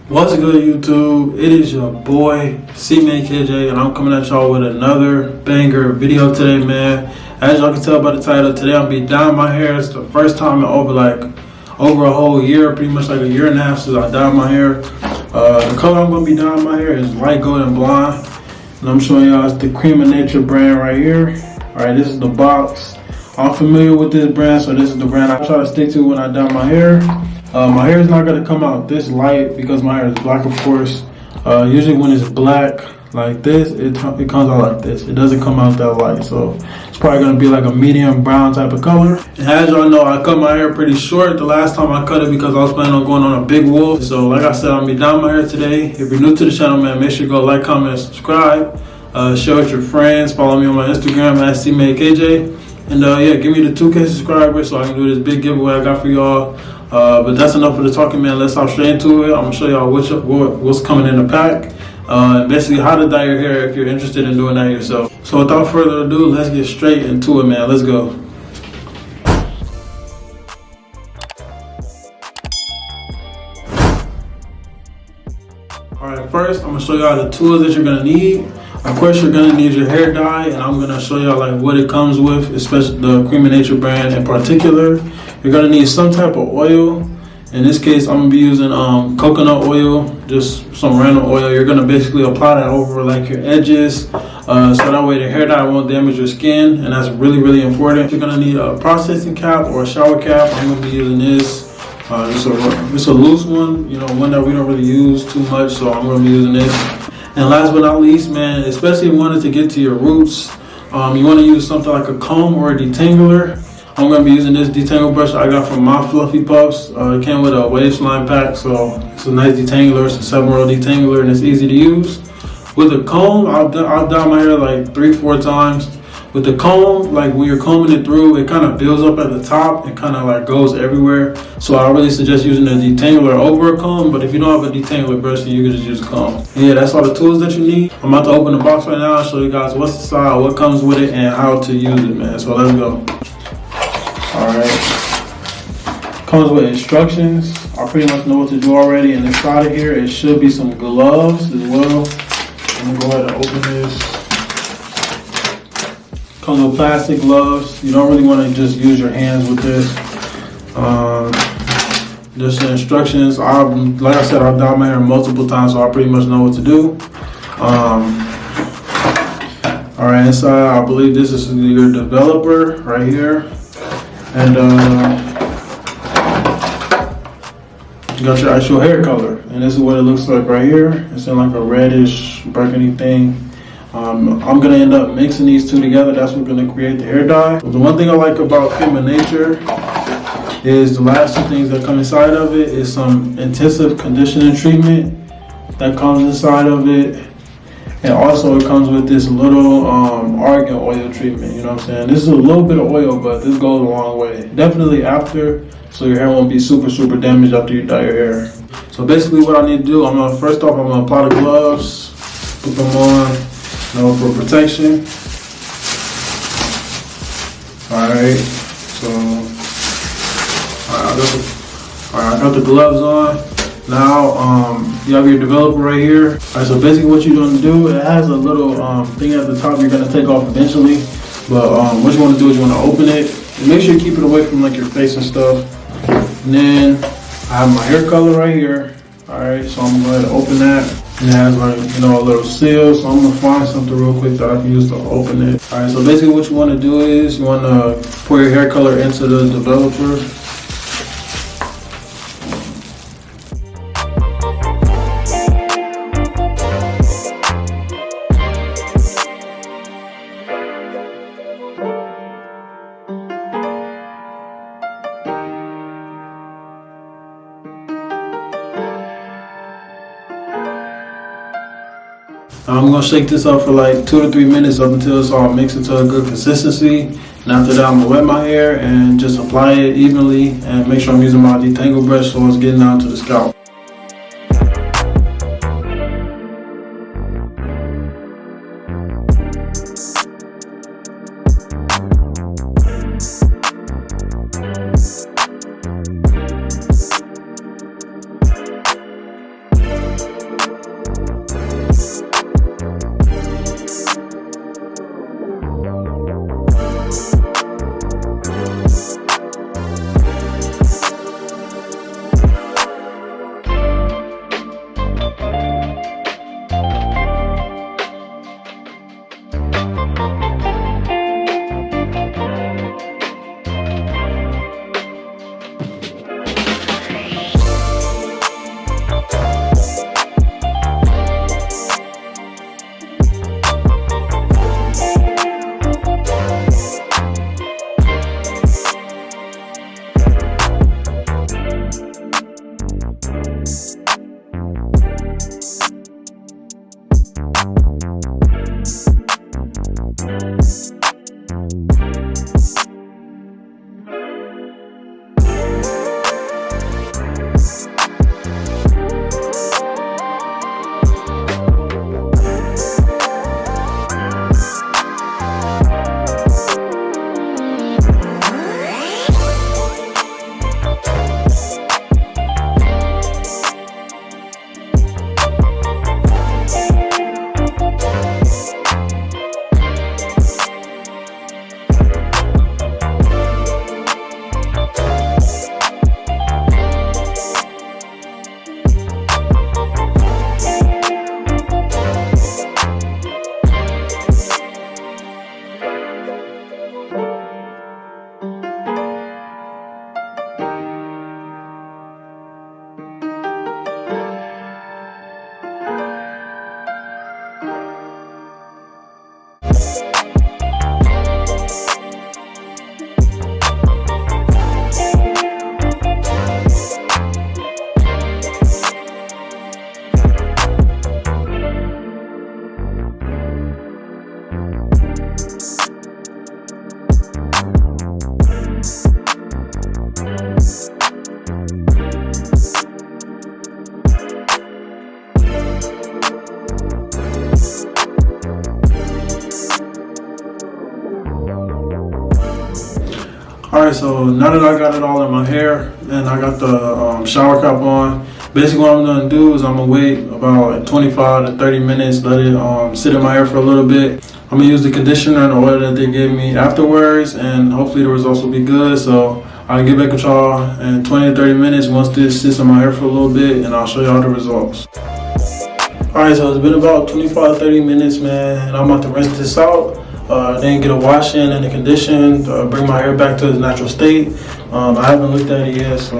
What's good, YouTube? It is your boy Seamade, and I'm coming at y'all with another banger video today, man. As y'all can tell by the title, today I'll be dyeing my hair. It's the first time in over a whole year, pretty much like a year and a half since I dyed my hair. The color I'm gonna be dyeing my hair is light golden blonde, and I'm showing y'all it's the Cream of Nature brand right here. All right, this is the box. I'm familiar with this brand, so this is the brand I try to stick to when I dye my hair. My hair is not going to come out this light because my hair is black, of course. Usually when it's black like this, it comes out like this. It doesn't come out that light, so it's probably going to be like a medium brown type of color. And as y'all know, I cut my hair pretty short the last time I cut it because I was planning on going on a big wolf. So like I said, I'm going to be dyeing my hair today. If you're new to the channel, man, make sure you go like, comment, and subscribe. Share with your friends. Follow me on my Instagram at seamadekj. And yeah, give me the 2K subscribers so I can do this big giveaway I got for y'all. But that's enough for the talking, man. Let's hop straight into it. I'm gonna show y'all what's coming in the pack. Basically how to dye your hair if you're interested in doing that yourself. So without further ado, let's get straight into it, man. Let's go. Alright, first I'm gonna show y'all the tools that you're gonna need. Of course, you're gonna need your hair dye, and I'm gonna show y'all like what it comes with, especially the Cream of Nature brand in particular. You're gonna need some type of oil. In this case, I'm gonna be using coconut oil, just some random oil. You're gonna basically apply that over like your edges, so that way the hair dye won't damage your skin, and that's really, really important. You're gonna need a processing cap or a shower cap. I'm gonna be using this. Just a loose one, you know, one that we don't really use too much, so I'm gonna be using this. And last but not least, man, especially if you wanted to get to your roots, you want to use something like a comb or a detangler. I'm going to be using this detangle brush I got from My Fluffy Puffs. It came with a wave slime pack, so it's a nice detangler. It's a 7-row detangler, and it's easy to use. With a comb, I'll dye my hair like 3-4 times. With the comb, like when you're combing it through, it kind of builds up at the top and kind of like goes everywhere. So I really suggest using a detangler over a comb, but if you don't have a detangler brush, then you can just use a comb. And yeah, that's all the tools that you need. I'm about to open the box right now and show you guys what's inside, what comes with it, and how to use it, man. So let's go. Alright. Comes with instructions. I pretty much know what to do already. And inside of here, it should be some gloves as well. I'm gonna go ahead and open this. Comes with plastic gloves. You don't really want to just use your hands with this. Just the instructions. Like I said, I've dyed my hair multiple times, so I pretty much know what to do. All right, inside, I believe this is your developer right here, and you got your actual hair color, and this is what it looks like right here. It's in like a reddish, burgundy thing. I'm gonna end up mixing these two together. That's what's gonna create the hair dye. But the one thing I like about Cream of Nature is the last two things that come inside of it is some intensive conditioning treatment that comes inside of it. And also it comes with this little argan oil treatment, you know what I'm saying? This is a little bit of oil, but this goes a long way. Definitely after, so your hair won't be super damaged after you dye your hair. So basically what I need to do, first off, I'm gonna apply the gloves, put them on. For protection. Alright, so I got the gloves on. Now you have your developer right here. Alright, so basically what you're gonna do, it has a little thing at the top you're gonna take off eventually. But what you wanna do is you wanna open it and make sure you keep it away from like your face and stuff. And then I have my hair color right here. Alright, so I'm gonna go ahead and open that. And it has like, you know, a little seal, so I'm gonna find something real quick that I can use to open it. Alright, so basically what you wanna do is you wanna pour your hair color into the developer. I'm gonna shake this up for like 2 to 3 minutes up until it's all mixed into a good consistency. And after that, I'm gonna wet my hair and just apply it evenly and make sure I'm using my detangle brush so it's getting down to the scalp. Alright, so now that I got it all in my hair and I got the shower cap on, basically what I'm gonna do is I'm gonna wait about 25 to 30 minutes, let it sit in my hair for a little bit. I'm gonna use the conditioner and the oil that they gave me afterwards, and hopefully the results will be good. So I'll get back with y'all in 20 to 30 minutes once this sits in my hair for a little bit, and I'll show y'all the results. Alright, so it's been about 25 to 30 minutes, man, and I'm about to rinse this out. Then get a wash in and a condition, bring my hair back to its natural state. I haven't looked at it yet, so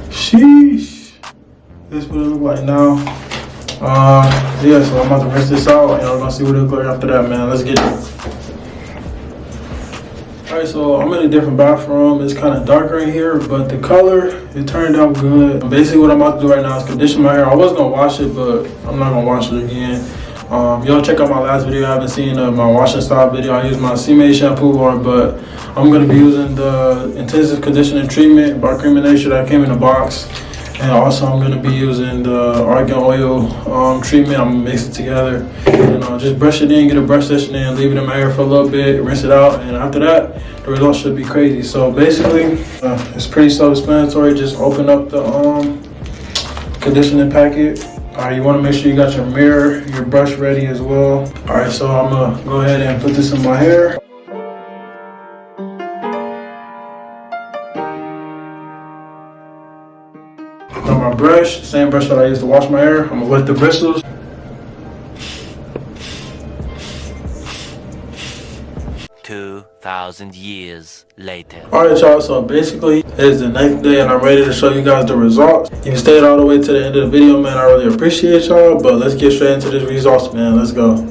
sheesh. This is what it look like now. Yeah, so I'm about to rinse this out, and I'm gonna see what it looks like after that, man. Let's get it. Alright, so I'm in a different bathroom. It's kind of darker in here, but the color, it turned out good. Basically what I'm about to do right now is condition my hair. I was gonna wash it, but I'm not gonna wash it again. Y'all check out my last video. I haven't seen my washing style video. I use my Seamade shampoo bar, but I'm gonna be using the intensive conditioning treatment by Cream and Nature that came in the box. And also I'm gonna be using the argan oil treatment. I'm gonna mix it together and just brush it in, get a brush session in, leave it in my hair for a little bit, rinse it out, and after that, the results should be crazy. So basically, it's pretty self-explanatory. Just open up the conditioning packet. Alright, you want to make sure you got your mirror, your brush ready as well. Alright, so I'm gonna go ahead and put this in my hair. On my brush, same brush that I used to wash my hair, I'm gonna wet the bristles. 2,000 years later. Alright y'all, so basically it is the next day and I'm ready to show you guys the results. If you stayed all the way to the end of the video, man, I really appreciate y'all. But let's get straight into the results, man. Let's go.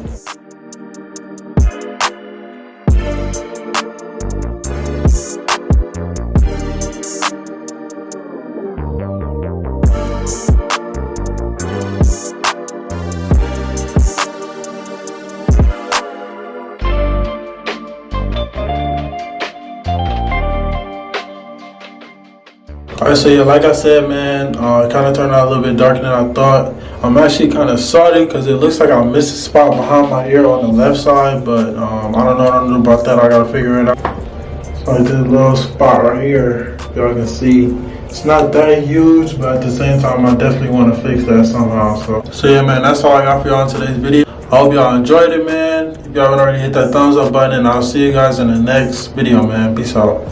Alright, so yeah, like I said, man, it kind of turned out a little bit darker than I thought. I'm actually kind of salty because it looks like I missed a spot behind my ear on the left side, but I don't know what I'm gonna do about that. I gotta figure it out. So like this little spot right here, y'all can see, it's not that huge, but at the same time, I definitely want to fix that somehow. So yeah, man, that's all I got for y'all in today's video. I hope y'all enjoyed it, man. If y'all haven't already, hit that thumbs up button, and I'll see you guys in the next video, man. Peace out.